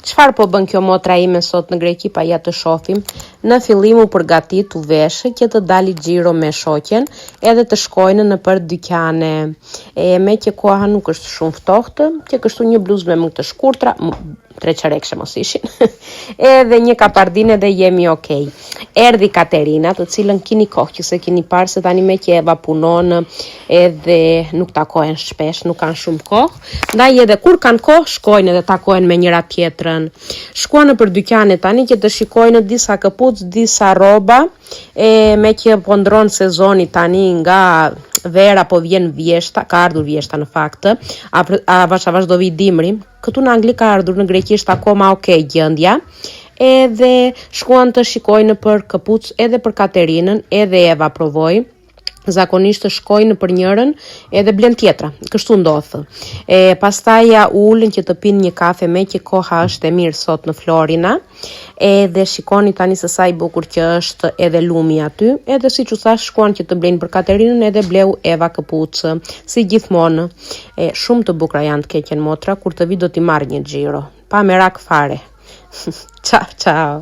Çfarë po bën kjo motra ime sot në Greqi, pa ja të shohim. Në fillim u përgatit u veshë që të dali xhiro me shoqen, edhe të shkojnë në për dyqane. Me që koha nuk është shumë ftohtë, që kështu një bluzë me më të shkurtra, 3 çarekshe mos ishin, edhe një kapardine dhe jemi okej. Erdhi Katerina, të cilën keni kohë që se keni parë, se tani me që Eva punon edhe nuk takohen shpesh, nuk kanë shumë kohë, ndaj edhe kur kanë kohë, shkojnë edhe takohen me njëra tjetrën. Shkuan në për dyqane tani që të shikojnë disa këpucë, disa rroba, me që po ndron sezoni tani nga vera po vjen vjeshta, ka ardhur vjeshta në fakt, avash do vi dimri. Këtu në Angli ka ardhur, në Greqi është akoma okej gjendja. Edhe shkuan të shikojnë për këpucë edhe për Katerinën, edhe Eva provoi. Zakonisht të shkojnë për njërën edhe blen tjetra, kështu ndodhë. Pastaj ja ulën që të pinë një kafe, me që koha është e mirë sot në Florina, edhe shikoni tani se sa i bukur që është edhe lumi aty, edhe si që thash shkuan që të blenë për Katerinën, edhe bleu Eva këpucë, si gjithmonë. Shumë të bukra janë të keqen motra, kur të vi do t'i marrë një xhiro, pa merak fare. Ciao, ciao.